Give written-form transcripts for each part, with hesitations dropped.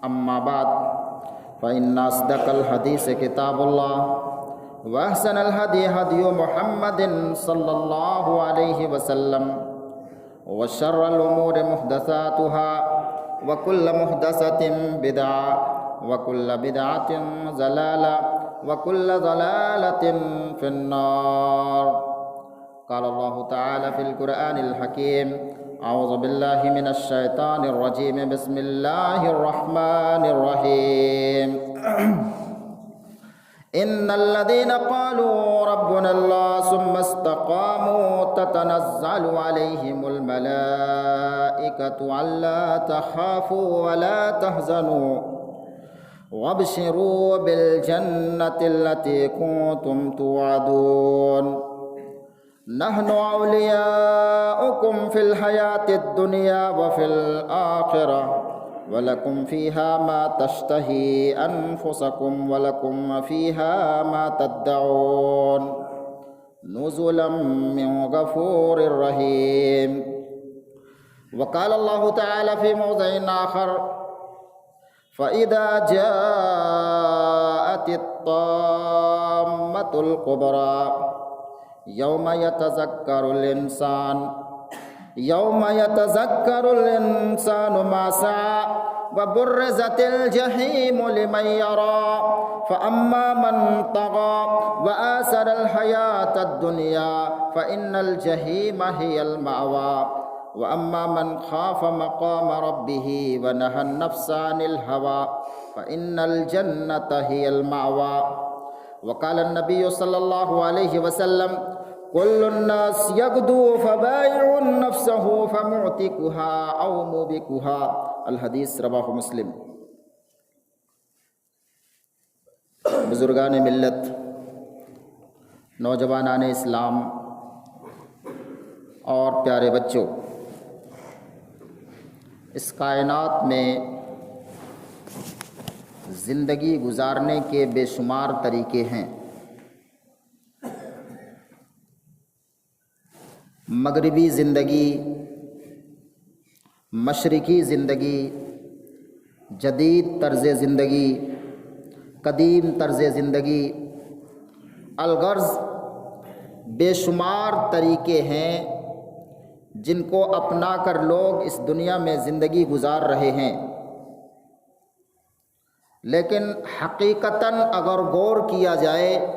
أما بعد فإن أصدق الحديث كتاب الله وأحسن الهدي هدي محمد صلى الله عليه وسلم وشر الأمور محدثاتها وكل محدثة بدعة وكل بدعة ضلالة وكل ضلالة في النار. قال الله تعالى في القرآن الحكيم: أعوذ بالله من الشيطان الرجيم، بسم الله الرحمن الرحيم. إن الذين قالوا ربنا الله ثم استقاموا تتنزل عليهم الملائكة ألا تخافوا ولا تحزنوا وابشروا بالجنة التي كنتم توعدون. نحن أولياؤكم في الحياة الدنيا وفي الآخرة ولكم فيها ما تشتهي أنفسكم ولكم فيها ما تدعون نزلا من غفور رحيم. وقال الله تعالى في موضع آخر: فإذا جاءت الطامة الكبرى يوم يتذكر الإنسان ما سعى وبرزت الجحيم لمن يرى فأما من طغى وآثر الحياة الدنيا فإن الجحيم هي المأوى وأما من خاف مقام ربه ونهى النفس عن الهوى فإن الجنة هي المأوى. وقال النبي صلى الله عليه وسلم: كل الناس يغدو فبائع نفسه فمعتقها أو موبقها. الحدیث رواه مسلم. بزرگان ملت، نوجوانان اسلام اور پیارے بچوں، اس کائنات میں زندگی گزارنے کے بے شمار طریقے ہیں۔ مغربی زندگی، مشرقی زندگی، جدید طرز زندگی، قدیم طرز زندگی، الغرض بے شمار طریقے ہیں جن کو اپنا کر لوگ اس دنیا میں زندگی گزار رہے ہیں۔ لیکن حقیقتاً اگر غور کیا جائے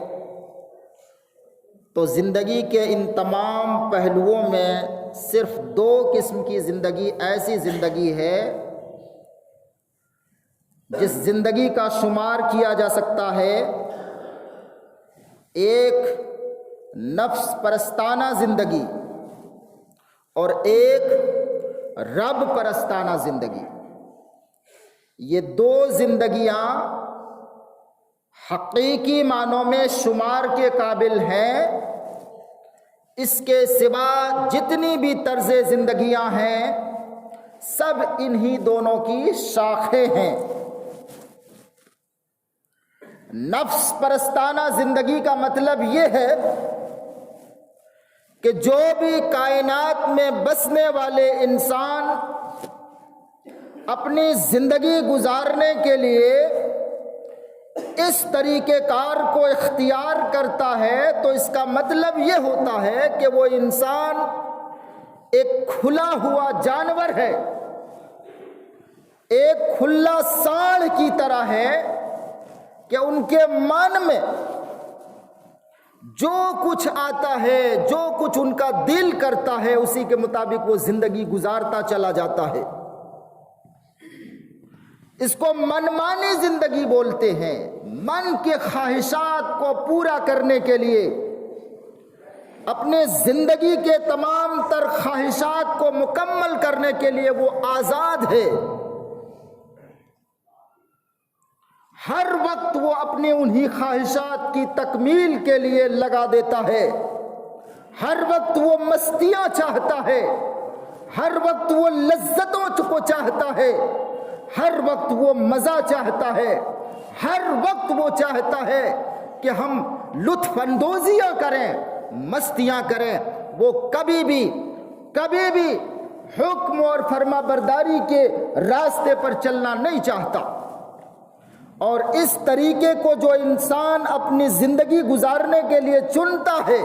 تو زندگی کے ان تمام پہلوؤں میں صرف دو قسم کی زندگی ایسی زندگی ہے جس زندگی کا شمار کیا جا سکتا ہے ایک نفس پرستانہ زندگی اور ایک رب پرستانہ زندگی۔ یہ دو زندگیاں حقیقی معنوں میں شمار کے قابل ہیں۔ اس کے سوا جتنی بھی طرز زندگیاں ہیں سب انہی دونوں کی شاخیں ہیں۔ نفس پرستانہ زندگی کا مطلب یہ ہے کہ جو بھی کائنات میں بسنے والے انسان اپنی زندگی گزارنے کے لیے اس طریقہ کار کو اختیار کرتا ہے تو اس کا مطلب یہ ہوتا ہے کہ وہ انسان ایک کھلا ہوا جانور ہے، ایک کھلا سانڈ کی طرح ہے کہ ان کے من میں جو کچھ آتا ہے، جو کچھ ان کا دل کرتا ہے اسی کے مطابق وہ زندگی گزارتا چلا جاتا ہے۔ اس کو منمانی زندگی بولتے ہیں۔ من کے خواہشات کو پورا کرنے کے لیے، اپنے زندگی کے تمام تر خواہشات کو مکمل کرنے کے لیے وہ آزاد ہے۔ ہر وقت وہ اپنی انہی خواہشات کی تکمیل کے لیے لگا دیتا ہے۔ ہر وقت وہ مستیاں چاہتا ہے، ہر وقت وہ لذتوں کو چاہتا ہے، ہر وقت وہ مزہ چاہتا ہے، ہر وقت وہ چاہتا ہے کہ ہم لطف اندوزیاں کریں، مستیاں کریں۔ وہ کبھی بھی حکم اور فرما برداری کے راستے پر چلنا نہیں چاہتا، اور اس طریقے کو جو انسان اپنی زندگی گزارنے کے لیے چنتا ہے،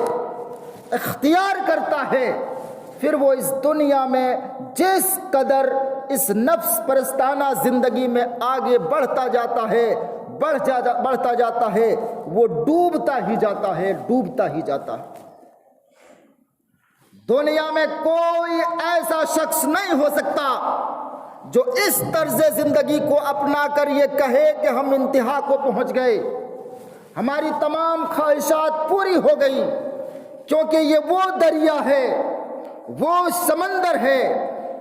اختیار کرتا ہے، پھر وہ اس دنیا میں جس قدر اس نفس پرستانہ زندگی میں آگے بڑھتا جاتا ہے وہ ڈوبتا ہی جاتا ہے۔ دنیا میں کوئی ایسا شخص نہیں ہو سکتا جو اس طرز زندگی کو اپنا کر یہ کہے کہ ہم انتہا کو پہنچ گئے، ہماری تمام خواہشات پوری ہو گئی، کیونکہ یہ وہ دریا ہے، وہ سمندر ہے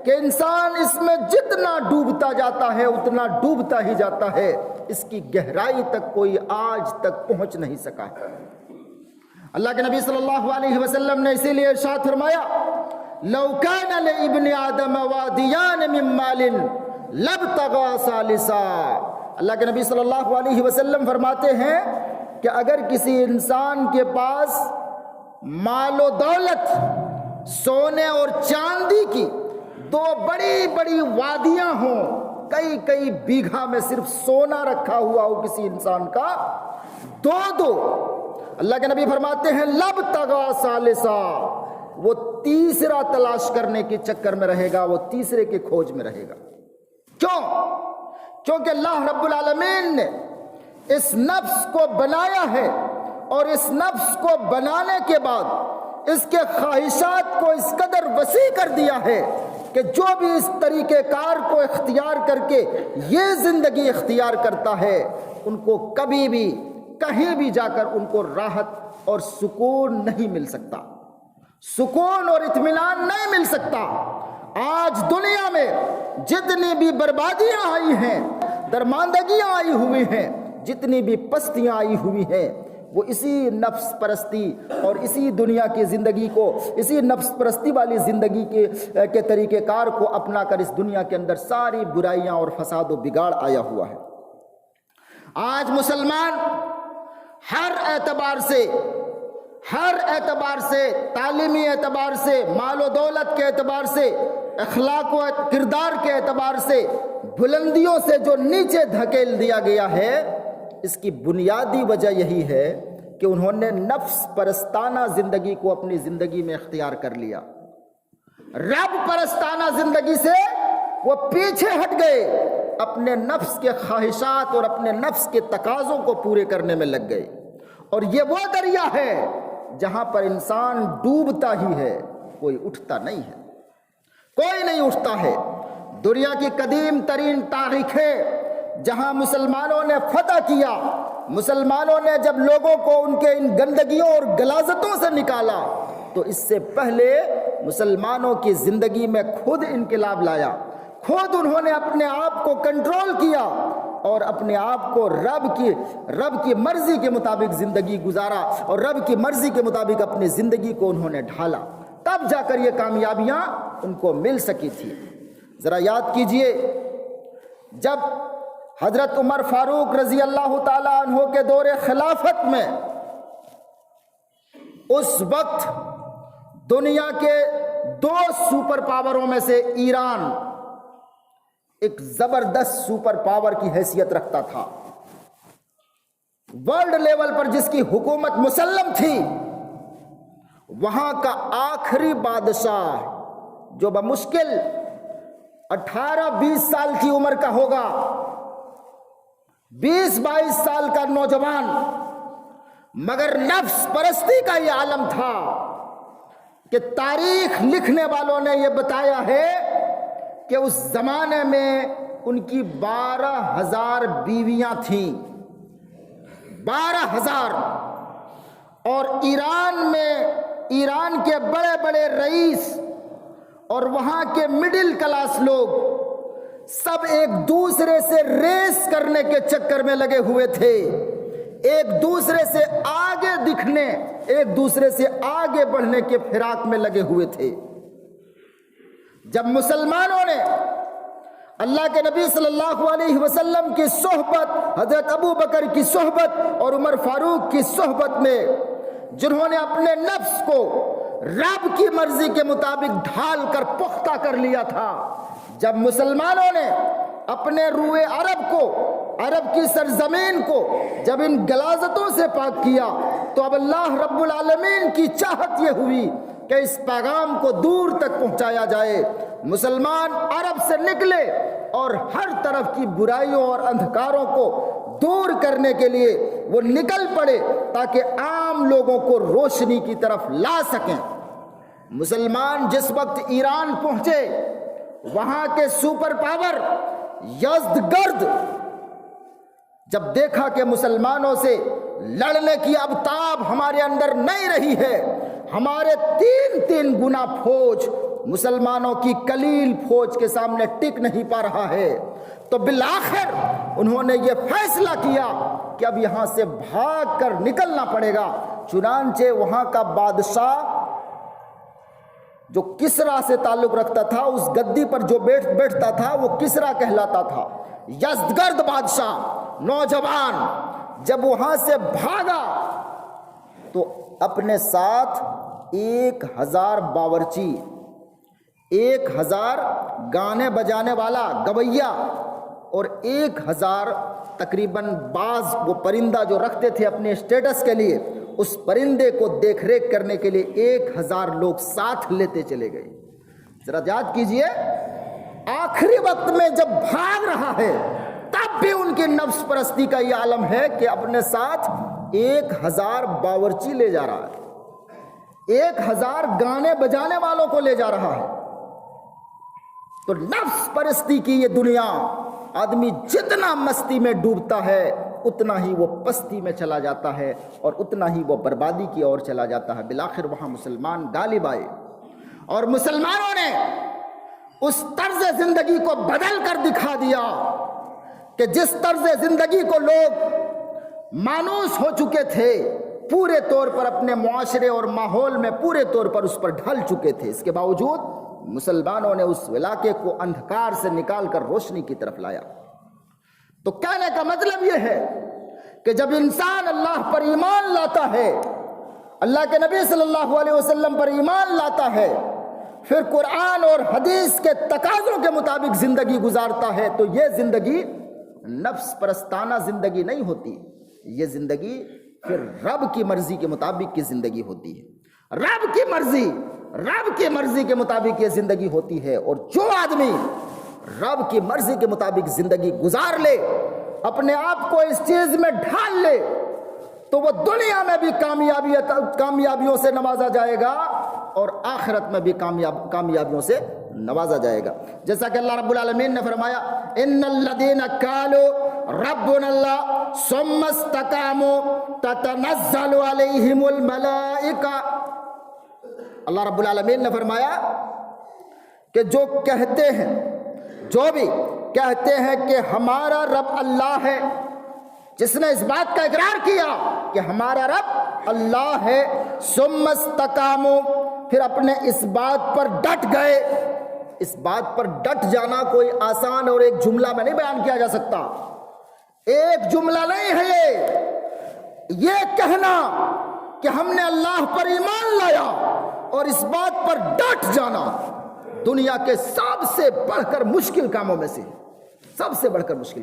کہ انسان اس میں جتنا ڈوبتا جاتا ہے اتنا ڈوبتا ہی جاتا ہے، اس کی گہرائی تک کوئی آج تک پہنچ نہیں سکا ہے۔ اللہ کے نبی صلی اللہ علیہ وسلم نے اسی لیے ارشاد فرمایا، لو کان لابن آدم وادیان من مال لابتغى ثالثا۔ اللہ کے نبی صلی اللہ علیہ وسلم فرماتے ہیں کہ اگر کسی انسان کے پاس مال و دولت، سونے اور چاندی کی دو بڑی بڑی وادیاں ہوں، کئی بیگھا میں صرف سونا رکھا ہوا ہو کسی انسان کا، دو اللہ کے نبی فرماتے ہیں لابتغى ثالثا، وہ تیسرا تلاش کرنے کے چکر میں رہے گا، وہ تیسرے کے کھوج میں رہے گا۔ کیوں؟ کیونکہ اللہ رب العالمین نے اس نفس کو بنایا ہے، اور اس نفس کو بنانے کے بعد اس کے خواہشات کو اس قدر وسیع کر دیا ہے کہ جو بھی اس طریقہ کار کو اختیار کر کے یہ زندگی اختیار کرتا ہے، ان کو کبھی بھی کہیں بھی جا کر ان کو راحت اور سکون نہیں مل سکتا، سکون اور اطمینان نہیں مل سکتا۔ آج دنیا میں جتنی بھی بربادیاں آئی ہیں، درماندگیاں آئی ہوئی ہیں، جتنی بھی پستیاں آئی ہوئی ہیں، وہ اسی نفس پرستی اور اسی دنیا کی زندگی کو، اسی نفس پرستی والی زندگی کے طریقہ کار کو اپنا کر اس دنیا کے اندر ساری برائیاں اور فساد و بگاڑ آیا ہوا ہے۔ آج مسلمان ہر اعتبار سے، تعلیمی اعتبار سے، مال و دولت کے اعتبار سے، اخلاق و کردار کے اعتبار سے بلندیوں سے جو نیچے دھکیل دیا گیا ہے، اس کی بنیادی وجہ یہی ہے کہ انہوں نے نفس پرستانہ زندگی کو اپنی زندگی میں اختیار کر لیا، رب پرستانہ زندگی سے وہ پیچھے ہٹ گئے، اپنے نفس کے خواہشات اور اپنے نفس کے تقاضوں کو پورے کرنے میں لگ گئے۔ اور یہ وہ دریا ہے جہاں پر انسان ڈوبتا ہی ہے، کوئی اٹھتا نہیں ہے، کوئی نہیں اٹھتا ہے۔ دنیا کی قدیم ترین تاریخیں جہاں مسلمانوں نے فتح کیا، مسلمانوں نے جب لوگوں کو ان کے ان گندگیوں اور غلاظتوں سے نکالا، تو اس سے پہلے مسلمانوں کی زندگی میں خود انقلاب لایا، خود انہوں نے اپنے آپ کو کنٹرول کیا اور اپنے آپ کو رب کی مرضی کے مطابق زندگی گزارا، اور رب کی مرضی کے مطابق اپنی زندگی کو انہوں نے ڈھالا، تب جا کر یہ کامیابیاں ان کو مل سکی تھی۔ ذرا یاد کیجئے، جب حضرت عمر فاروق رضی اللہ تعالیٰ عنہ کے دور خلافت میں، اس وقت دنیا کے دو سپر پاوروں میں سے ایران ایک زبردست سپر پاور کی حیثیت رکھتا تھا، ورلڈ لیول پر جس کی حکومت مسلم تھی، وہاں کا آخری بادشاہ جو بمشکل 18-20 سال کی عمر کا ہوگا، 20-22 سال کا نوجوان، مگر نفس پرستی کا یہ عالم تھا کہ تاریخ لکھنے والوں نے یہ بتایا ہے کہ اس زمانے میں ان کی 12,000 بیویاں تھیں، 12,000، اور ایران کے بڑے بڑے رئیس اور وہاں کے مڈل کلاس لوگ سب ایک دوسرے سے ریس کرنے کے چکر میں لگے ہوئے تھے، ایک دوسرے سے آگے دکھنے، ایک دوسرے سے آگے بڑھنے کے فراق میں لگے ہوئے تھے۔ جب مسلمانوں نے اللہ کے نبی صلی اللہ علیہ وسلم کی صحبت، حضرت ابو بکر کی صحبت اور عمر فاروق کی صحبت میں، جنہوں نے اپنے نفس کو رب کی مرضی کے مطابق ڈھال کر پختہ کر لیا تھا۔ جب مسلمانوں نے اپنے روئے عرب کو، عرب کی سرزمین کو جب ان غلاظتوں سے پاک کیا تو اب اللہ رب العالمین کی چاہت یہ ہوئی کہ اس پیغام کو دور تک پہنچایا جائے۔ مسلمان عرب سے نکلے اور ہر طرف کی برائیوں اور اندھکاروں کو دور کرنے کے لیے وہ نکل پڑے تاکہ عام لوگوں کو روشنی کی طرف لا سکیں۔ مسلمان جس وقت ایران پہنچے، وہاں کے سپر پاور یزدگرد جب دیکھا کہ مسلمانوں سے لڑنے کی اب تاب ہمارے اندر نہیں رہی ہے، ہمارے تین گنا فوج مسلمانوں کی قلیل فوج کے سامنے ٹک نہیں پا رہا ہے، تو بالآخر انہوں نے یہ فیصلہ کیا کہ اب یہاں سے بھاگ کر نکلنا پڑے گا۔ چنانچہ وہاں کا بادشاہ جو کسرا سے تعلق رکھتا تھا، اس گدی پر جو بیٹھتا تھا وہ کسرا کہلاتا تھا، یزدگرد بادشاہ نوجوان جب وہاں سے بھاگا تو اپنے ساتھ 1000 باورچی، 1000 گانے بجانے والا گویا اور 1000 تقریباً بعض وہ پرندہ جو رکھتے تھے اپنے اسٹیٹس کے لیے، اس پرندے کو دیکھ ریکھ کرنے کے لیے 1000 لوگ ساتھ لیتے چلے گئے۔ ذرا یاد کیجئے، آخری وقت میں جب بھاگ رہا ہے تب بھی ان کی نفس پرستی کا یہ عالم ہے کہ اپنے ساتھ 1000 باورچی لے جا رہا ہے، 1000 گانے بجانے والوں کو لے جا رہا ہے۔ تو نفس پرستی کی یہ دنیا، آدمی جتنا مستی میں ڈوبتا ہے اتنا ہی وہ پستی میں چلا جاتا ہے اور اتنا ہی وہ بربادی کی اور چلا جاتا ہے۔ بالآخر وہاں مسلمان غالب آئے اور مسلمانوں نے اس طرز زندگی کو بدل کر دکھا دیا کہ جس طرز زندگی کو لوگ مانوس ہو چکے تھے، پورے طور پر اپنے معاشرے اور ماحول میں پورے طور پر اس پر ڈھل چکے تھے، اس کے باوجود مسلمانوں نے اس علاقے کو اندھکار سے نکال کر روشنی کی طرف لایا۔ تو کہنے کا مطلب یہ ہے کہ جب انسان اللہ پر ایمان لاتا ہے، اللہ کے نبی صلی اللہ علیہ وسلم پر ایمان لاتا ہے، پھر قرآن اور حدیث کے تقاضوں کے مطابق زندگی گزارتا ہے، تو یہ زندگی نفس پرستانہ زندگی نہیں ہوتی، یہ زندگی پھر رب کی مرضی کے مطابق کی زندگی ہوتی ہے۔ رب کی مرضی کے مطابق یہ زندگی ہوتی ہے، اور جو آدمی رب کی مرضی کے مطابق زندگی گزار لے، اپنے آپ کو اس چیز میں ڈھال لے، تو وہ دنیا میں بھی کامیابیوں سے نوازا جائے گا اور آخرت میں بھی کامیابیوں سے نوازا جائے گا۔ جیسا کہ اللہ رب العالمین نے فرمایا، ان الذین قالوا ربنا اللہ ثم استقاموا تتنزل علیہم الملائکہ۔ اللہ رب العالمین نے فرمایا کہ جو بھی کہتے ہیں کہ ہمارا رب اللہ ہے، جس نے اس بات کا اقرار کیا کہ ہمارا رب اللہ ہے، ثم استقاموا، پھر اپنے اس بات پر ڈٹ گئے۔ اس بات پر ڈٹ جانا کوئی آسان اور ایک جملہ میں نہیں بیان کیا جا سکتا، ایک جملہ نہیں ہے یہ کہنا کہ ہم نے اللہ پر ایمان لایا اور اس بات پر ڈٹ جانا دنیا کے سب سے بڑھ کر مشکل کاموں میں سے، سب سے بڑھ کر مشکل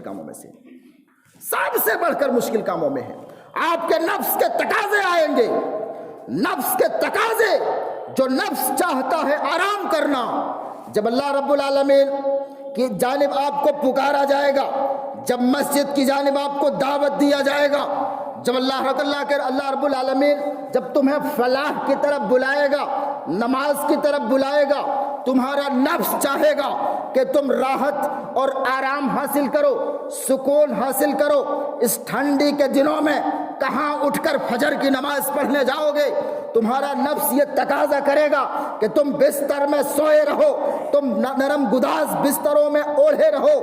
کاموں میں ہے۔ آپ کے نفس کے تقاضے آئیں گے، نفس کے تقاضے، جو نفس چاہتا ہے آرام کرنا، جب اللہ رب العالمین کی جانب آپ کو پکارا جائے گا، جب مسجد کی جانب آپ کو دعوت دیا جائے گا، جب اللہ رب العالمین جب تمہیں فلاح کی طرف بلائے گا، نماز کی طرف بلائے گا، تمہارا نفس چاہے گا کہ تم راحت اور آرام حاصل کرو، سکون حاصل کرو۔ اس ٹھنڈی کے دنوں میں کہاں اٹھ کر فجر کی نماز پڑھنے جاؤ گے؟ تمہارا نفس یہ تقاضا کرے گا کہ تم بستر میں سوئے رہو، تم نرم گداز بستروں میں اوڑھے رہو،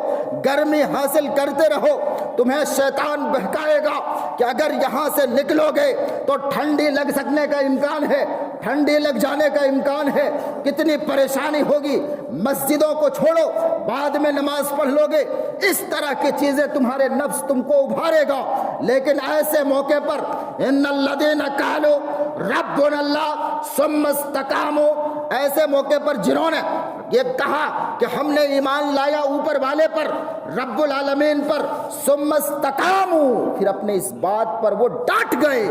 گرمی حاصل کرتے رہو۔ تمہیں شیطان بہکائے گا کہ اگر یہاں سے نکلو گے تو ٹھنڈی لگ سکنے کا امکان ہے، ٹھنڈی لگ جانے کا امکان ہے، کتنی پریشانی ہوگی، مسجدوں کو چھوڑو، بعد میں نماز پڑھ لو گے۔ اس طرح کی چیزیں تمہارے نفس تم کو ابھارے گا۔ لیکن ایسے موقع پر ان الذین قالوا ربنا اللہ ثم استقاموا، ایسے موقع پر جنہوں نے یہ کہا کہ ہم نے ایمان لایا اوپر والے پر، رب العالمین پر، ثم استقاموا، پھر اپنے اس بات پر وہ ڈٹ گئے،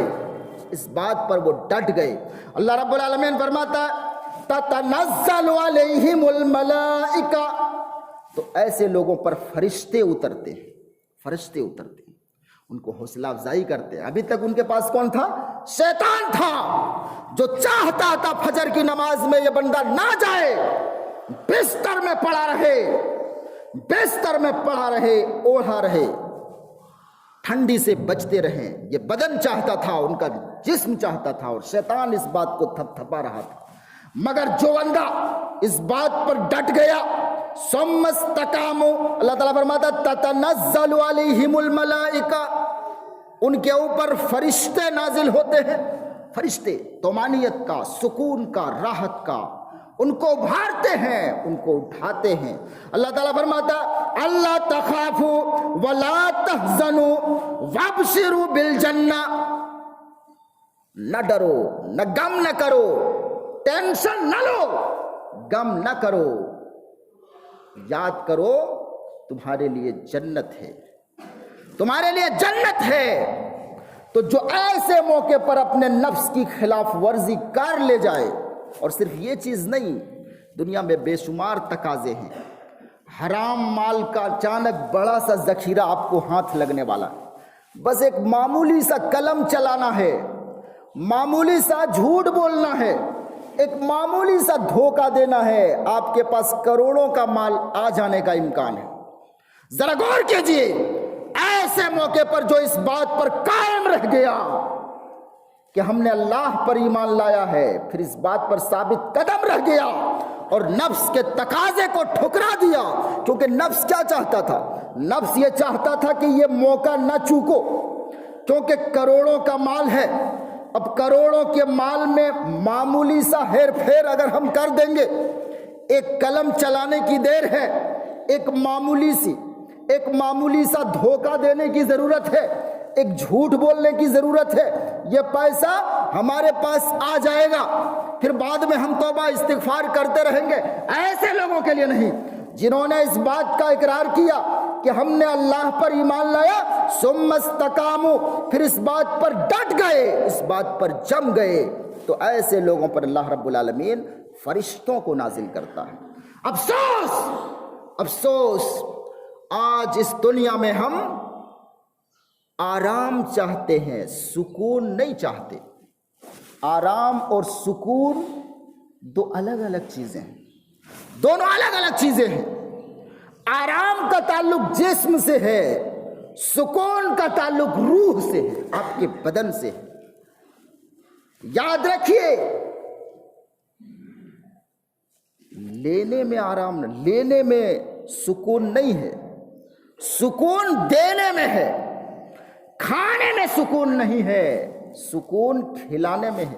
اس بات پر وہ ڈٹ گئے۔ اللہ رب العالمین فرماتا ہے تتنزل علیہم الملائکہ، تو ایسے لوگوں پر فرشتے اترتے ہیں، فرشتے اترتے ہیں، ان کو حوصلہ افزائی کرتے ہیں۔ ابھی تک ان کے پاس کون تھا؟ شیطان تھا، جو چاہتا تھا فجر کی نماز میں یہ بندہ نہ جائے، بستر میں پڑا رہے، بستر میں پڑا رہے، اوڑھا رہے، ٹھنڈی سے بچتے رہیں۔ یہ بدن چاہتا تھا، ان کا جسم چاہتا تھا، اور شیطان اس بات کو تھپ تھپا رہا تھا۔ مگر جو بندہ اس بات پر ڈٹ گیا، ثم استقاموا، اللہ تعالیٰ فرماتا تتنزل علیہم الملائکہ، ان کے اوپر فرشتے نازل ہوتے ہیں، فرشتے طمانینت کا، سکون کا، راحت کا، ان کو ابھارتے ہیں، ان کو اٹھاتے ہیں۔ اللہ تعالیٰ فرماتا اللہ تخافوا ولا تحزنوا وابشروا بالجنہ، نہ ڈرو، نہ غم نہ کرو، ٹینشن نہ لو، غم نہ کرو، یاد کرو تمہارے لیے جنت ہے، تمہارے لیے جنت ہے۔ تو جو ایسے موقع پر اپنے نفس کی خلاف ورزی کر لے جائے، اور صرف یہ چیز نہیں، دنیا میں بے شمار تقاضے ہیں، حرام مال کا اچانک بڑا سا ذخیرہ آپ کو ہاتھ لگنے والا ہے، بس ایک معمولی سا قلم چلانا ہے، معمولی سا جھوٹ بولنا ہے، ایک معمولی سا دھوکہ دینا ہے، آپ کے پاس کروڑوں کا مال آ جانے کا امکان ہے۔ ذرا غور کیجئے، ایسے موقع پر جو اس بات پر قائم رہ گیا کہ ہم نے اللہ پر ایمان لایا ہے، پھر اس بات پر ثابت قدم رہ گیا اور نفس کے تقاضے کو ٹھکرا دیا، کیونکہ نفس کیا چاہتا تھا؟ نفس یہ چاہتا تھا کہ یہ موقع نہ چوکو، کیونکہ کروڑوں کا مال ہے۔ اب کروڑوں کے مال میں معمولی سا ہیر پھیر اگر ہم کر دیں گے، ایک قلم چلانے کی دیر ہے، ایک معمولی سا دھوکہ دینے کی ضرورت ہے، ایک جھوٹ بولنے کی ضرورت ہے، یہ پیسہ ہمارے پاس آ جائے گا، پھر بعد میں ہم توبہ استغفار کرتے رہیں گے۔ ایسے لوگوں کے لیے نہیں، جنہوں نے اس بات کا اقرار کیا کہ ہم نے اللہ پر ایمان لایا، ثم استقاموا، پھر اس بات پر ڈٹ گئے، اس بات پر جم گئے، تو ایسے لوگوں پر اللہ رب العالمین فرشتوں کو نازل کرتا ہے۔ افسوس، افسوس، آج اس دنیا میں ہم آرام چاہتے ہیں، سکون نہیں چاہتے۔ آرام اور سکون دو الگ الگ چیزیں ہیں، دونوں الگ الگ چیزیں ہیں۔ آرام کا تعلق جسم سے ہے، سکون کا تعلق روح سے ہے، آپ کے بدن سے ہے۔ یاد رکھیے، لینے میں آرام، لینے میں سکون نہیں ہے، سکون دینے میں ہے۔ کھانے میں سکون نہیں ہے، سکون کھلانے میں ہے۔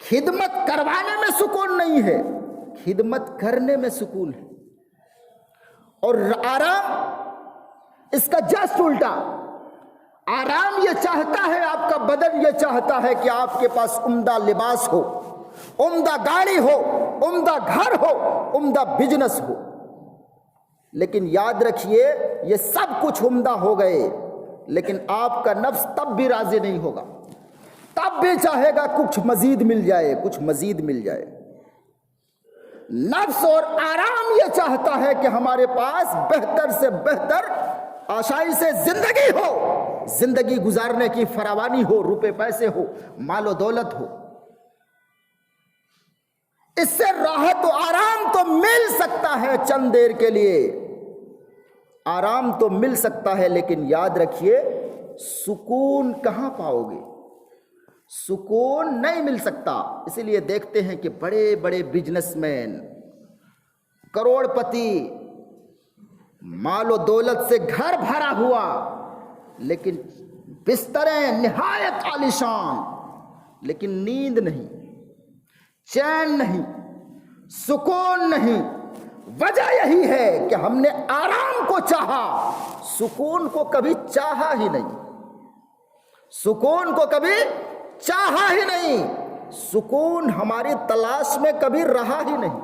خدمت کروانے میں سکون نہیں ہے، خدمت کرنے میں سکون ہے۔ اور آرام اس کا جسٹ الٹا، آرام یہ چاہتا ہے، آپ کا بدن یہ چاہتا ہے کہ آپ کے پاس عمدہ لباس ہو، عمدہ گاڑی ہو، عمدہ گھر ہو، عمدہ بزنس ہو۔ لیکن یاد رکھیے، یہ سب کچھ عمدہ ہو گئے، لیکن آپ کا نفس تب بھی راضی نہیں ہوگا، تب بھی چاہے گا کچھ مزید مل جائے، کچھ مزید مل جائے۔ نفس اور آرام یہ چاہتا ہے کہ ہمارے پاس بہتر سے بہتر آسائی سے زندگی ہو، زندگی گزارنے کی فراوانی ہو، روپے پیسے ہو، مال و دولت ہو۔ اس سے راحت و آرام تو مل سکتا ہے چند دیر کے لیے، آرام تو مل سکتا ہے، لیکن یاد رکھیے سکون کہاں پاؤ گے؟ سکون نہیں مل سکتا۔ اسی لیے دیکھتے ہیں کہ بڑے بڑے بزنس مین، کروڑ پتی، مال و دولت سے گھر بھرا ہوا، لیکن بستریں نہایت عالیشان، لیکن نیند نہیں، چین نہیں، سکون نہیں۔ وجہ یہی ہے کہ ہم نے آرام کو چاہا، سکون کو کبھی چاہا ہی نہیں، سکون کو کبھی چاہا ہی نہیں، سکون ہماری تلاش میں کبھی رہا ہی نہیں۔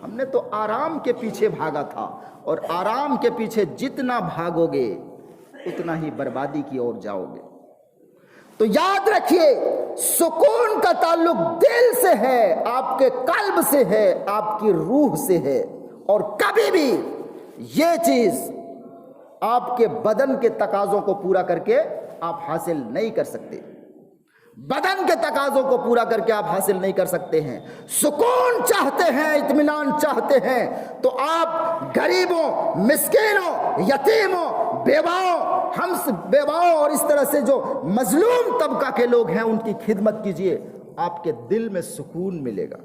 ہم نے تو آرام کے پیچھے بھاگا تھا، اور آرام کے پیچھے جتنا بھاگو گے اتنا ہی بربادی کی اور جاؤ گے۔ تو یاد رکھیے، سکون کا تعلق دل سے ہے، آپ کے قلب سے ہے، آپ کی روح سے ہے، اور کبھی بھی یہ چیز آپ کے بدن کے تقاضوں کو پورا کر کے آپ حاصل نہیں کر سکتے۔ بدن کے تقاضوں کو پورا کر کے آپ حاصل نہیں کر سکتے ہیں۔ سکون چاہتے ہیں، اطمینان چاہتے ہیں، تو آپ غریبوں، مسکینوں، یتیموں، بیواؤں اور اس طرح سے جو مظلوم طبقہ کے لوگ ہیں ان کی خدمت کیجئے، آپ کے دل میں سکون ملے گا۔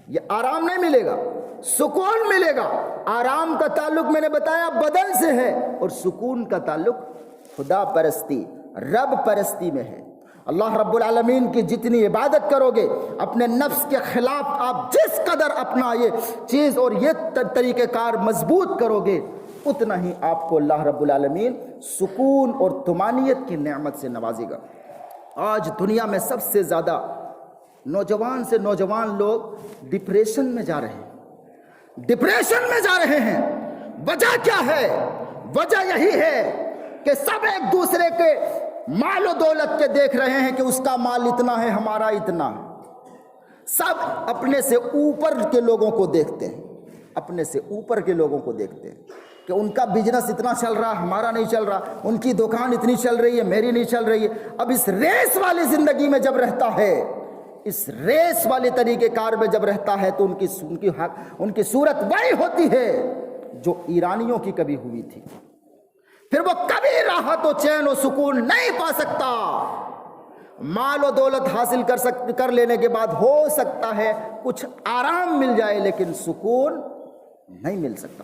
یہ آرام نہیں ملے گا، سکون ملے گا۔ آرام کا تعلق میں نے بتایا بدن سے ہے، اور سکون کا تعلق خدا پرستی، رب پرستی میں ہے۔ اللہ رب العالمین کی جتنی عبادت کرو گے، اپنے نفس کے خلاف آپ جس قدر اپنا یہ چیز اور یہ طریقہ کار مضبوط کرو گے، اتنا ہی آپ کو اللہ رب العالمین سکون اور طمانینت کی نعمت سے نوازے گا۔ آج دنیا میں سب سے زیادہ نوجوان سے نوجوان لوگ ڈپریشن میں جا رہے ہیں، ڈپریشن میں جا رہے ہیں۔ وجہ کیا ہے؟ وجہ یہی ہے کہ سب ایک دوسرے کے مال و دولت کے دیکھ رہے ہیں کہ اس کا مال اتنا ہے، ہمارا اتنا ہے۔ سب اپنے سے اوپر کے لوگوں کو دیکھتے ہیں، اپنے سے اوپر کے لوگوں کو دیکھتے ہیں کہ ان کا بزنس اتنا چل رہا، ہمارا نہیں چل رہا، ان کی دکان اتنی چل رہی ہے، میری نہیں چل رہی ہے۔ اب اس ریس والی زندگی میں جب رہتا ہے، اس ریس والے طریقہ کار میں جب رہتا ہے، تو ان کی صورت وہی ہوتی ہے جو ایرانیوں کی کبھی ہوئی تھی۔ پھر وہ کبھی راحت و چین و سکون نہیں پا سکتا۔ مال و دولت حاصل کر لینے کے بعد ہو سکتا ہے کچھ آرام مل جائے، لیکن سکون نہیں مل سکتا۔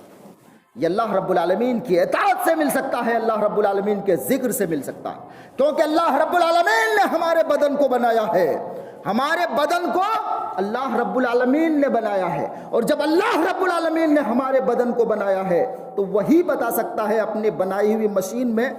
یہ اللہ رب العالمین کی اطاعت سے مل سکتا ہے، اللہ رب العالمین کے ذکر سے مل سکتا ہے، کیونکہ اللہ رب العالمین نے ہمارے بدن کو بنایا ہے، ہمارے بدن کو اللہ رب العالمین نے بنایا ہے، اور جب اللہ رب العالمین نے ہمارے بدن کو بنایا ہے تو وہی بتا سکتا ہے اپنے بنائی ہوئی مشین میں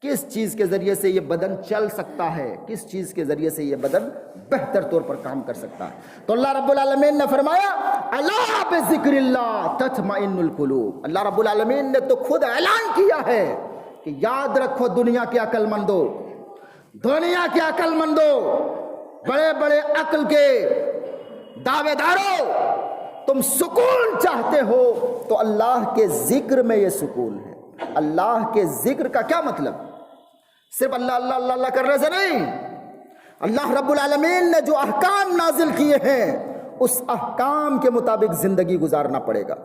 کس چیز کے ذریعے سے یہ بدن چل سکتا ہے، کس چیز کے ذریعے سے یہ بدن بہتر طور پر کام کر سکتا ہے۔ تو اللہ رب العالمین نے فرمایا الا بذکر اللہ تطمئن القلوب۔ اللہ رب العالمین نے تو خود اعلان کیا ہے کہ یاد رکھو دنیا کے عقل مندو، دنیا کے عقل مندو، بڑے بڑے عقل کے دعوے داروں، تم سکون چاہتے ہو تو اللہ کے ذکر میں یہ سکون ہے۔ اللہ کے ذکر کا کیا مطلب؟ صرف اللہ اللہ اللہ اللہ کرنے سے نہیں، اللہ رب العالمین نے جو احکام نازل کیے ہیں اس احکام کے مطابق زندگی گزارنا پڑے گا۔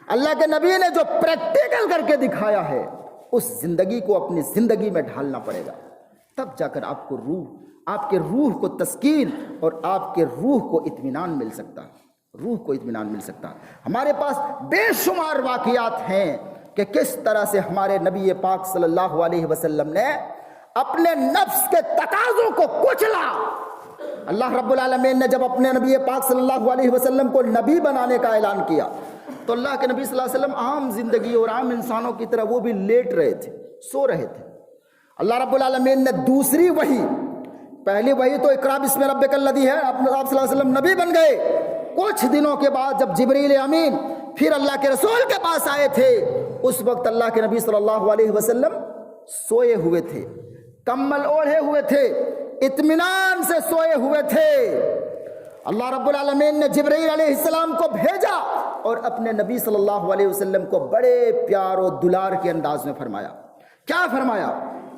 اللہ کے نبی نے جو پریکٹیکل کر کے دکھایا ہے اس زندگی کو اپنی زندگی میں ڈھالنا پڑے گا، تب جا کر آپ کے روح کو تسکین اور آپ کے روح کو اطمینان مل سکتا ہے، روح کو اطمینان مل سکتا ہے۔ ہمارے پاس بے شمار واقعات ہیں کہ کس طرح سے ہمارے نبی پاک صلی اللہ علیہ وسلم نے اپنے نفس کے تقاضوں کو کچلا۔ اللہ رب العالمین نے جب اپنے نبی پاک صلی اللہ علیہ وسلم کو نبی بنانے کا اعلان کیا تو اللہ کے نبی صلی اللہ علیہ وسلم عام زندگی اور عام انسانوں کی طرح وہ بھی لیٹ رہے تھے، سو رہے تھے۔ اللہ رب العالمین نے دوسری وحی، پہلی وحی تو اقرا بسم ربک الذی ہے، آپ صلی اللہ علیہ وسلم نبی بن گئے۔ کچھ دنوں کے بعد جب جبریل امین پھر اللہ کے رسول کے پاس آئے تھے، اس وقت اللہ کے نبی صلی اللہ علیہ وسلم سوئے ہوئے تھے، کمبل اوڑھے ہوئے تھے، اطمینان سے سوئے ہوئے تھے۔ اللہ رب العالمین نے جبرائیل علیہ السلام کو بھیجا اور اپنے نبی صلی اللہ علیہ وسلم کو بڑے پیار و دلار کے انداز میں فرمایا۔ کیا فرمایا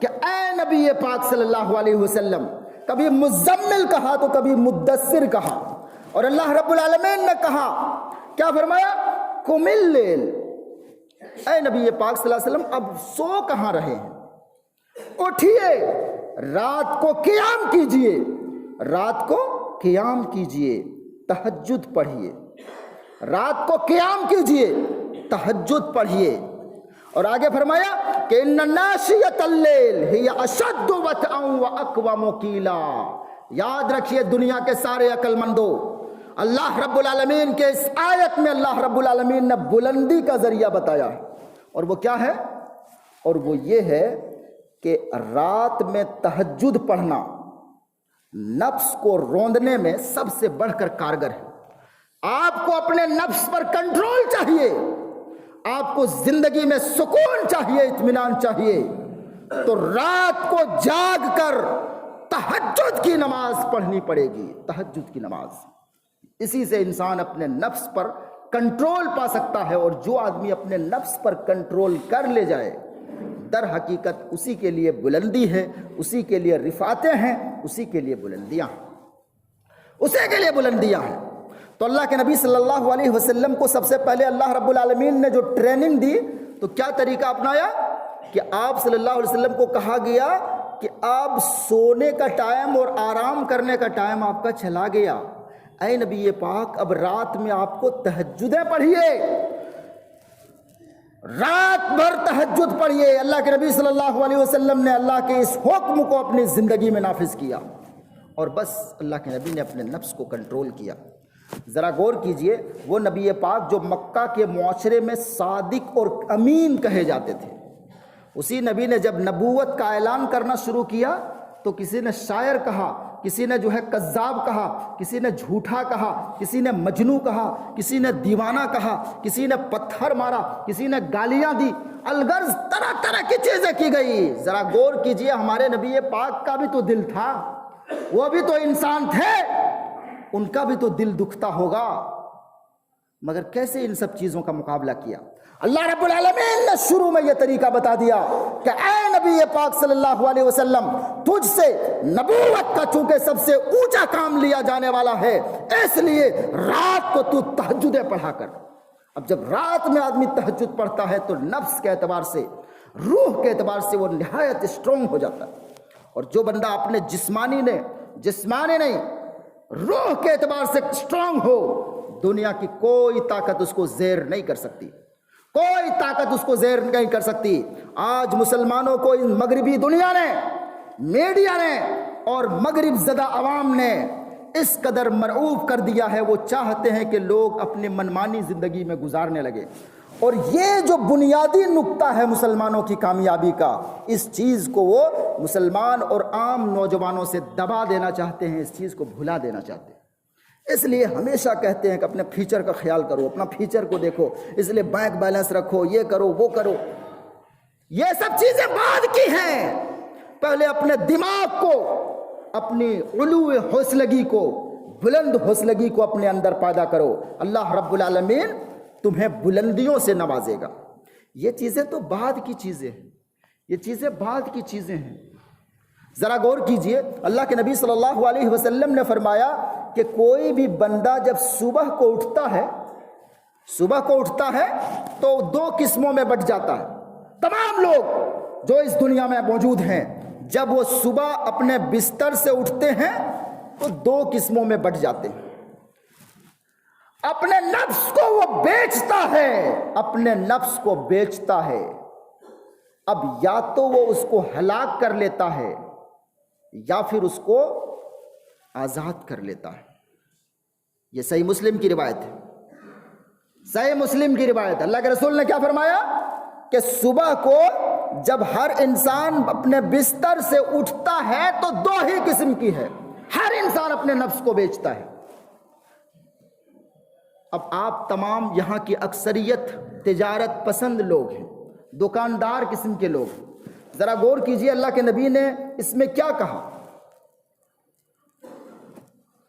کہ اے نبی پاک صلی اللہ علیہ وسلم، کبھی مزمل کہا تو کبھی مدثر کہا، اور اللہ رب العالمین نے کہا، کیا فرمایا؟ قم اللیل۔ اے نبی پاک صلی اللہ علیہ وسلم اب سو کہاں رہے ہیں، اٹھیے، رات کو قیام کیجئے، رات کو قیام کیجئے، تہجد پڑھیے، رات کو قیام کیجئے، تہجد پڑھیے۔ اور آگے فرمایا کہ ان ناشیۃ اللیل ہی اشد وطئا واقوم قیلا۔ یاد رکھیے دنیا کے سارے عقل مندوں، اللہ رب العالمین کے اس آیت میں اللہ رب العالمین نے بلندی کا ذریعہ بتایا ہے، اور وہ کیا ہے؟ اور وہ یہ ہے کہ رات میں تہجد پڑھنا نفس کو روندنے میں سب سے بڑھ کر کارگر ہے۔ آپ کو اپنے نفس پر کنٹرول چاہیے، آپ کو زندگی میں سکون چاہیے، اطمینان چاہیے، تو رات کو جاگ کر تہجد کی نماز پڑھنی پڑے گی، تہجد کی نماز۔ اسی سے انسان اپنے نفس پر کنٹرول پا سکتا ہے، اور جو آدمی اپنے نفس پر کنٹرول کر لے جائے، در حقیقت اسی کے لیے بلندی ہے، اسی کے لیے رفعتیں ہیں، اسی کے لیے بلندیاں ہیں، اسی کے لیے بلندیاں ہیں۔ تو اللہ کے نبی صلی اللہ علیہ وسلم کو سب سے پہلے اللہ رب العالمین نے جو ٹریننگ دی تو کیا طریقہ اپنایا کہ آپ صلی اللہ علیہ وسلم کو کہا گیا کہ آپ سونے کا ٹائم اور آرام کرنے کا ٹائم آپ کا چلا گیا، اے نبی پاک اب رات میں آپ کو تہجدیں پڑھیے، رات بھر تہجد پڑھیے۔ اللہ کے نبی صلی اللہ علیہ وسلم نے اللہ کے اس حکم کو اپنی زندگی میں نافذ کیا، اور بس اللہ کے نبی نے اپنے نفس کو کنٹرول کیا۔ ذرا غور کیجئے، وہ نبی پاک جو مکہ کے معاشرے میں صادق اور امین کہے جاتے تھے، اسی نبی نے جب نبوت کا اعلان کرنا شروع کیا تو کسی نے شاعر کہا، کسی نے جو ہے کذاب کہا، کسی نے جھوٹا کہا، کسی نے مجنوں کہا، کسی نے دیوانہ کہا، کسی نے پتھر مارا، کسی نے گالیاں دی، الغرض طرح طرح کی چیزیں کی گئی۔ ذرا غور کیجئے، ہمارے نبی پاک کا بھی تو دل تھا، وہ بھی تو انسان تھے، ان کا بھی تو دل دکھتا ہوگا، مگر کیسے ان سب چیزوں کا مقابلہ کیا؟ اللہ رب العالمین نے شروع میں یہ طریقہ بتا دیا کہ اے نبی پاک صلی اللہ علیہ وسلم، تجھ سے نبوت کا چونکہ سب سے اونچا کام لیا جانے والا ہے، اس لیے رات کو تو تہجدیں پڑھا کر۔ اب جب رات میں آدمی تہجد پڑھتا ہے تو نفس کے اعتبار سے، روح کے اعتبار سے وہ نہایت اسٹرانگ ہو جاتا ہے، اور جو بندہ اپنے جسمانی نہیں روح کے اعتبار سے اسٹرانگ ہو، دنیا کی کوئی طاقت اس کو زیر نہیں کر سکتی، کوئی طاقت اس کو زیر نہیں کر سکتی۔ آج مسلمانوں کو ان مغربی دنیا نے، میڈیا نے اور مغرب زدہ عوام نے اس قدر مرعوب کر دیا ہے، وہ چاہتے ہیں کہ لوگ اپنے منمانی زندگی میں گزارنے لگے، اور یہ جو بنیادی نقطہ ہے مسلمانوں کی کامیابی کا، اس چیز کو وہ مسلمان اور عام نوجوانوں سے دبا دینا چاہتے ہیں، اس چیز کو بھلا دینا چاہتے ہیں۔ اس لیے ہمیشہ کہتے ہیں کہ اپنے فیوچر کا خیال کرو، اپنا فیوچر کو دیکھو، اس لیے بینک بیلنس رکھو، یہ کرو وہ کرو، یہ سب چیزیں بعد کی ہیں۔ پہلے اپنے دماغ کو، اپنی علو حوصلگی کو، بلند حوصلگی کو اپنے اندر پیدا کرو، اللہ رب العالمین تمہیں بلندیوں سے نوازے گا۔ یہ چیزیں تو بعد کی چیزیں ہیں، یہ چیزیں بعد کی چیزیں ہیں۔ ذرا غور کیجئے، اللہ کے نبی صلی اللہ علیہ وسلم نے فرمایا کہ کوئی بھی بندہ جب صبح کو اٹھتا ہے تو دو قسموں میں بٹ جاتا ہے۔ تمام لوگ جو اس دنیا میں موجود ہیں، جب وہ صبح اپنے بستر سے اٹھتے ہیں تو دو قسموں میں بٹ جاتے ہیں۔ اپنے نفس کو وہ بیچتا ہے، اپنے نفس کو بیچتا ہے، اب یا تو وہ اس کو ہلاک کر لیتا ہے یا پھر اس کو آزاد کر لیتا ہے۔ یہ صحیح مسلم کی روایت ہے، صحیح مسلم کی روایت۔ اللہ کے رسول نے کیا فرمایا کہ صبح کو جب ہر انسان اپنے بستر سے اٹھتا ہے تو دو ہی قسم کی ہے، ہر انسان اپنے نفس کو بیچتا ہے۔ اب آپ تمام یہاں کی اکثریت تجارت پسند لوگ ہیں، دکاندار قسم کے لوگ ہیں۔ ذرا غور کیجئے، اللہ کے نبی نے اس میں کیا کہا؟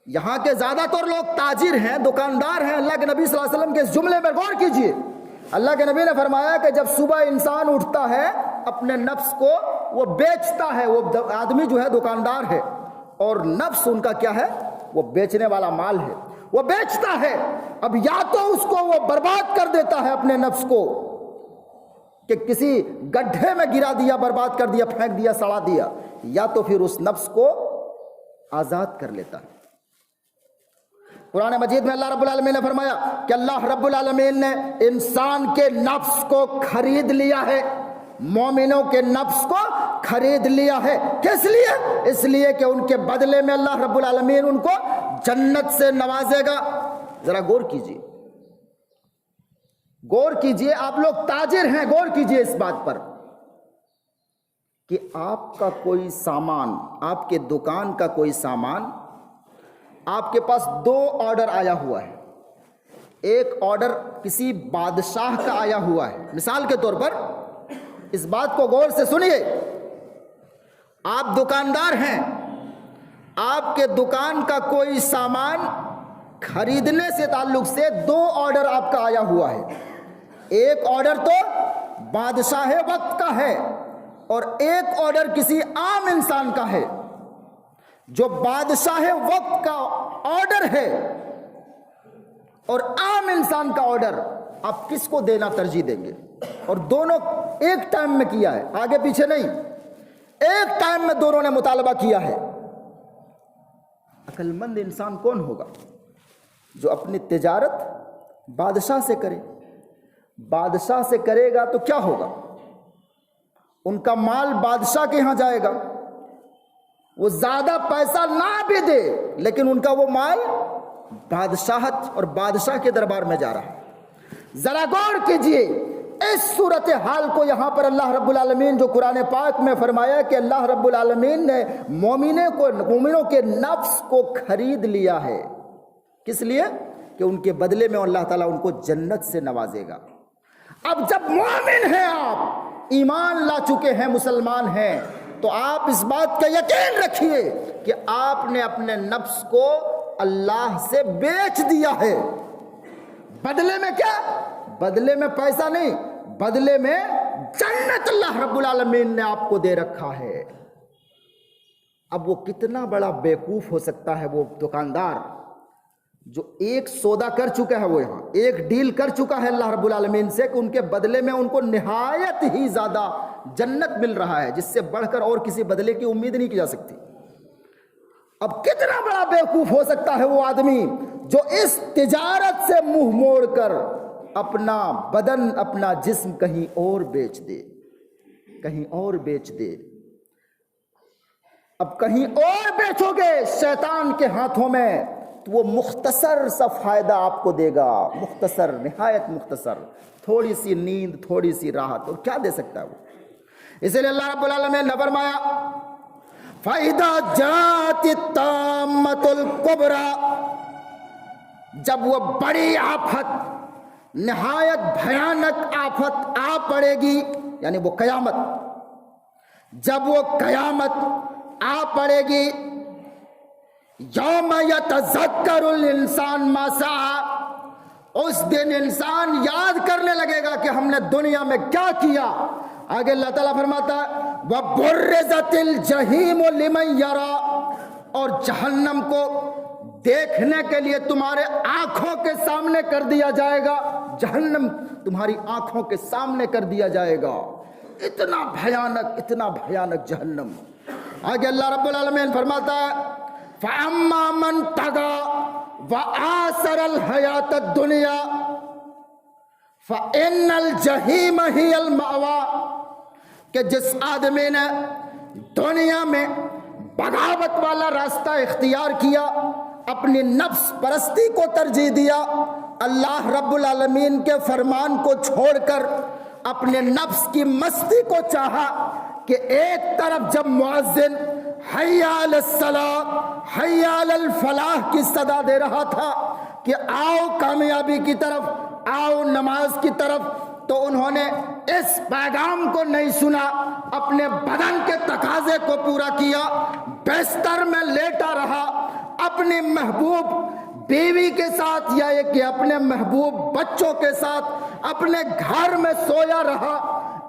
یہاں کے زیادہ تر لوگ تاجر ہیں، دکاندار ہیں۔ اللہ کے نبی صلی اللہ علیہ وسلم کے اس جملے پر غور کیجئے، اللہ کے نبی نے فرمایا کہ جب صبح انسان اٹھتا ہے اپنے نفس کو وہ بیچتا ہے، وہ آدمی جو ہے دکاندار ہے، اور نفس ان کا کیا ہے؟ وہ بیچنے والا مال ہے، وہ بیچتا ہے۔ اب یا تو اس کو وہ برباد کر دیتا ہے اپنے نفس کو، کہ کسی گڈھے میں گرا دیا، برباد کر دیا، پھینک دیا، سڑا دیا، یا تو پھر اس نفس کو آزاد کر لیتا ہے۔ قرآن مجید میں اللہ رب العالمین نے فرمایا کہ اللہ رب العالمین نے انسان کے نفس کو خرید لیا ہے، مومنوں کے نفس کو خرید لیا ہے۔ کس لیے؟ اس لیے کہ ان کے بدلے میں اللہ رب العالمین ان کو جنت سے نوازے گا۔ ذرا غور کیجئے، غور کیجئے، آپ لوگ تاجر ہیں، غور کیجئے اس بات پر کہ آپ کا کوئی سامان، آپ کے دکان کا کوئی سامان، آپ کے پاس 2 آرڈر آیا ہوا ہے. ایک آرڈر کسی بادشاہ کا آیا ہوا ہے. مثال کے طور پر اس بات کو غور سے سنیے، آپ دکاندار ہیں، آپ کے دکان کا کوئی سامان خریدنے سے تعلق سے 2 آرڈر آپ کا آیا ہوا ہے. ایک آرڈر تو بادشاہ وقت کا ہے اور ایک آرڈر کسی عام انسان کا ہے. جو بادشاہ وقت کا آرڈر ہے اور عام انسان کا آرڈر، آپ کس کو دینا ترجیح دیں گے؟ اور دونوں ایک ٹائم میں کیا ہے، آگے پیچھے نہیں، ایک ٹائم میں دونوں نے مطالبہ کیا ہے. عقل مند انسان کون ہوگا؟ جو اپنی تجارت بادشاہ سے کرے. بادشاہ سے کرے گا تو کیا ہوگا؟ ان کا مال بادشاہ کے ہاں جائے گا. وہ زیادہ پیسہ نہ بھی دے لیکن ان کا وہ مال بادشاہت اور بادشاہ کے دربار میں جا رہا ہے. ذرا غور کیجئے اس صورتحال کو. یہاں پر اللہ رب العالمین جو قرآن پاک میں فرمایا کہ اللہ رب العالمین نے مومنوں کے نفس کو خرید لیا ہے. کس لیے؟ کہ ان کے بدلے میں اللہ تعالیٰ ان کو جنت سے نوازے گا. اب جب مومن ہیں، آپ ایمان لا چکے ہیں، مسلمان ہیں، تو آپ اس بات کا یقین رکھیے کہ آپ نے اپنے نفس کو اللہ سے بیچ دیا ہے. بدلے میں کیا؟ بدلے میں پیسہ نہیں، بدلے میں جنت اللہ رب العالمین نے آپ کو دے رکھا ہے. اب وہ کتنا بڑا بیوقوف ہو سکتا ہے وہ دکاندار جو ایک سودا کر چکا ہے، وہ یہاں ایک ڈیل کر چکا ہے اللہ رب العالمین سے کہ ان کے بدلے میں ان کو نہایت ہی زیادہ جنت مل رہا ہے، جس سے بڑھ کر اور کسی بدلے کی امید نہیں کی جا سکتی. اب کتنا بڑا بیوقوف ہو سکتا ہے وہ آدمی جو اس تجارت سے منہ موڑ کر اپنا بدن، اپنا جسم کہیں اور بیچ دے، کہیں اور بیچ دے. اب کہیں اور بیچو گے شیطان کے ہاتھوں میں تو وہ مختصر سا فائدہ آپ کو دے گا، مختصر، نہایت مختصر، تھوڑی سی نیند، تھوڑی سی راحت، اور کیا دے سکتا ہے وہ. اسی لیے اللہ رب العالمین نے فرمایا فَإِذَا جَاءَتِ الطَّامَّةُ الْكُبْرَى، جب وہ بڑی آفت، نہایت بھیانک آفت آ پڑے گی، یعنی وہ قیامت، جب وہ قیامت آ پڑے گی، یوم یتذکر الانسان ما سعی، اس دن انسان یاد کرنے لگے گا کہ ہم نے دنیا میں کیا کیا. آگے اللہ تعالیٰ فرماتا ہے وَبُرِّزَتِ الْجَحِیمُ لِمَنْ یَرَى، اور جہنم کو دیکھنے کے لیے تمہارے آنکھوں کے سامنے کر دیا جائے گا. جہنم تمہاری آنکھوں کے سامنے کر دیا جائے گا. اتنا بھیانک، اتنا بھیانک جہنم. آگے اللہ رب العالمین فرماتا ہے فَأَمَّا مَنْ طَغَى وَآثَرَ الْحَيَاةَ الدُّنْيَا فَإِنَّ الْجَحِيمَ هِيَ الْمَأْوَىٰ، کہ جس آدمی نے دنیا میں بغاوت والا راستہ اختیار کیا، اپنی نفس پرستی کو ترجیح دیا، اللہ رب العالمین کے فرمان کو چھوڑ کر اپنے نفس کی مستی کو چاہا، کہ ایک طرف جب مؤذن حی علی الصلاۃ، حی علی الفلاح کی صدا دے رہا تھا کہ آؤ کامیابی کی طرف، آؤ نماز کی طرف، تو انہوں نے اس پیغام کو نہیں سنا، اپنے بدن کے تقاضے کو پورا کیا، بستر میں لیٹا رہا، اپنی محبوب بیوی کے ساتھ یا کہ اپنے محبوب بچوں کے ساتھ اپنے گھر میں سویا رہا.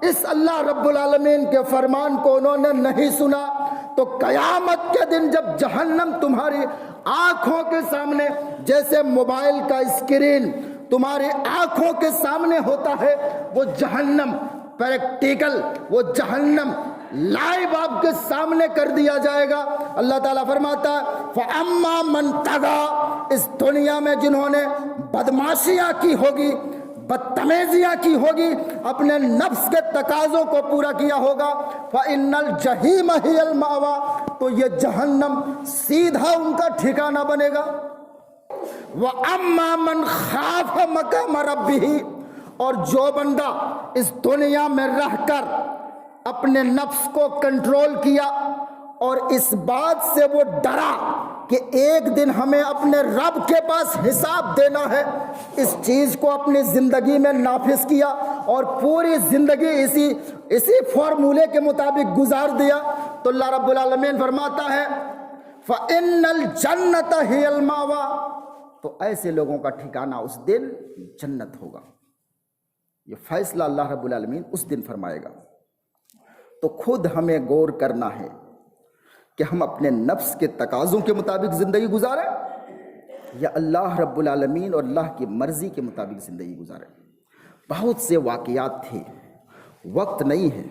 اس اللہ رب العالمین کے فرمان کو انہوں نے نہیں سنا، تو قیامت کے دن جب جہنم تمہاری آنکھوں کے سامنے، جیسے موبائل کا اسکرین تمہاری آنکھوں کے سامنے ہوتا ہے، وہ جہنم پریکٹیکل، وہ جہنم لائیو آپ کے سامنے کر دیا جائے گا. اللہ تعالیٰ فرماتا ہے فَأَمَّا مَنْ طَغَى، اس دنیا میں جنہوں نے بدماشیاں کی ہوگی، بدتمیزیاں کی ہوگی، اپنے نفس کے تقاضوں کو پورا کیا ہوگا، فَإِنَّ الْجَحِيمَ هِيَ الْمَأْوَىٰ، تو یہ جہنم سیدھا ان کا ٹھکانہ بنے گا. وَأَمَّا مَنْ خَافَ مَقَامَ رَبِّهِ، اور جو بندہ اس دنیا میں رہ کر اپنے نفس کو کنٹرول کیا اور اس بات سے وہ ڈرا کہ ایک دن ہمیں اپنے رب کے پاس حساب دینا ہے، اس چیز کو اپنی زندگی میں نافذ کیا اور پوری زندگی اسی فارمولے کے مطابق گزار دیا، تو اللہ رب العالمین فرماتا ہے فَإِنَّ الْجَنَّةَ هِيَ الْمَأْوَىٰ، تو ایسے لوگوں کا ٹھکانہ اس دن جنت ہوگا۔ یہ فیصلہ اللہ رب العالمین اس دن فرمائے گا۔ تو خود ہمیں غور کرنا ہے کہ ہم اپنے نفس کے تقاضوں کے مطابق زندگی گزاریں یا اللہ رب العالمین اور اللہ کی مرضی کے مطابق زندگی گزاریں۔ بہت سے واقعات تھے، وقت نہیں ہے،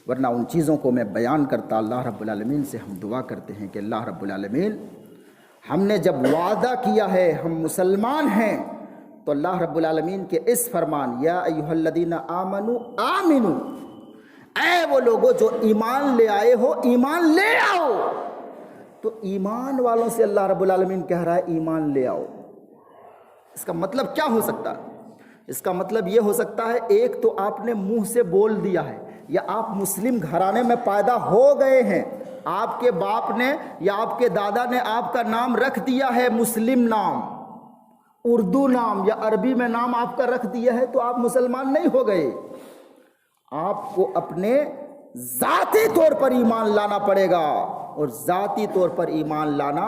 ورنہ ان چیزوں کو میں بیان کرتا۔ اللہ رب العالمین سے ہم دعا کرتے ہیں کہ اللہ رب العالمین، ہم نے جب وعدہ کیا ہے ہم مسلمان ہیں، تو اللہ رب العالمین کے اس فرمان یا ایھا الذین آمنوا آمنوا، اے وہ لوگوں جو ایمان لے آئے ہو ایمان لے آؤ، تو ایمان والوں سے اللہ رب العالمین کہہ رہا ہے ایمان لے آؤ۔ اس کا مطلب کیا ہو سکتا ہے؟ اس کا مطلب یہ ہو سکتا ہے ایک تو آپ نے منہ سے بول دیا ہے، یا آپ مسلم گھرانے میں پیدا ہو گئے ہیں، آپ کے باپ نے یا آپ کے دادا نے آپ کا نام رکھ دیا ہے مسلم نام، اردو نام یا عربی میں نام آپ کا رکھ دیا ہے، تو آپ مسلمان نہیں ہو گئے۔ آپ کو اپنے ذاتی طور پر ایمان لانا پڑے گا، اور ذاتی طور پر ایمان لانا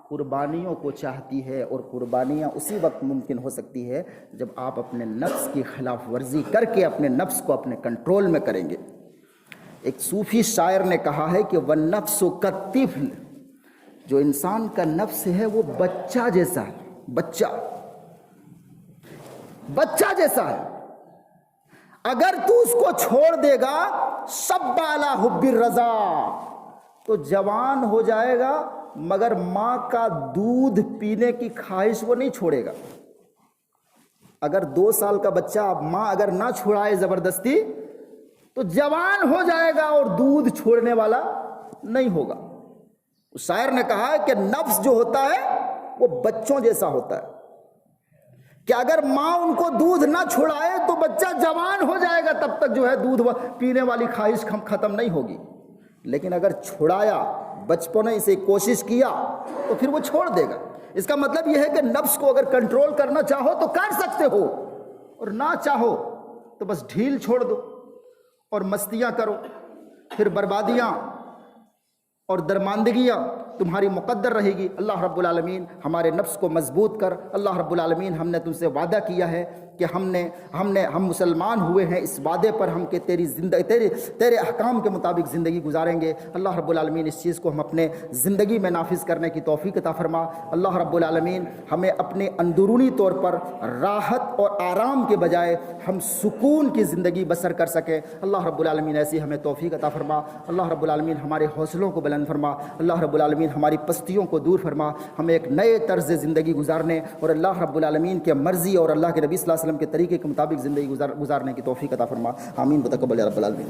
قربانیوں کو چاہتی ہے، اور قربانیاں اسی وقت ممکن ہو سکتی ہے جب آپ اپنے نفس کی خلاف ورزی کر کے اپنے نفس کو اپنے کنٹرول میں کریں گے۔ ایک صوفی شاعر نے کہا ہے کہ وَالنَّفْسُ كَالطِّفْلِ، جو انسان کا نفس ہے وہ بچہ جیسا ہے، بچہ جیسا ہے، اگر تو اس کو چھوڑ دے گا شَبَّ عَلَىٰ حُبِّ الرَّضَاعِ، تو جوان ہو جائے گا مگر ماں کا دودھ پینے کی خواہش وہ نہیں چھوڑے گا۔ اگر 2 سال کا بچہ ماں اگر نہ چھڑائے زبردستی تو جوان ہو جائے گا اور دودھ چھوڑنے والا نہیں ہوگا۔ اس شاعر نے کہا ہے کہ نفس جو ہوتا ہے وہ بچوں جیسا ہوتا ہے کہ اگر ماں ان کو دودھ نہ چھڑائے تو بچہ جوان ہو جائے گا، تب تک جو ہے دودھ پینے والی خواہش ختم نہیں ہوگی، لیکن اگر چھڑایا، بچپنے سے کوشش کیا تو پھر وہ چھوڑ دے گا۔ اس کا مطلب یہ ہے کہ نفس کو اگر کنٹرول کرنا چاہو تو کر سکتے ہو، اور نہ چاہو تو بس ڈھیل چھوڑ دو اور مستیاں کرو، پھر بربادیاں اور درماندگیاں تمہاری مقدر رہے گی۔ اللہ رب العالمین ہمارے نفس کو مضبوط کر۔ اللہ رب العالمین ہم نے تم سے وعدہ کیا ہے کہ ہم مسلمان ہوئے ہیں، اس وعدے پر ہم کہ تیرے احکام کے مطابق زندگی گزاریں گے۔ اللہ رب العالمین اس چیز کو ہم اپنے زندگی میں نافذ کرنے کی توفیق عطا فرما۔ اللہ رب العالمین ہمیں اپنے اندرونی طور پر راحت اور آرام کے بجائے ہم سکون کی زندگی بسر کر سکیں۔ اللہ رب العالمین ایسی ہمیں توفیق عطا فرما۔ اللہ رب العالمین ہمارے حوصلوں کو بلند فرما۔ اللہ رب العالمین ہماری پستیوں کو دور فرما، ہمیں ایک نئے طرز زندگی گزارنے اور اللہ رب العالمین کے مرضی اور اللہ کے نبی صلی اللہ علیہ وسلم کے طریقے کے مطابق زندگی گزارنے کی توفیق عطا فرما۔ آمین، وتقبل یا رب العالمین۔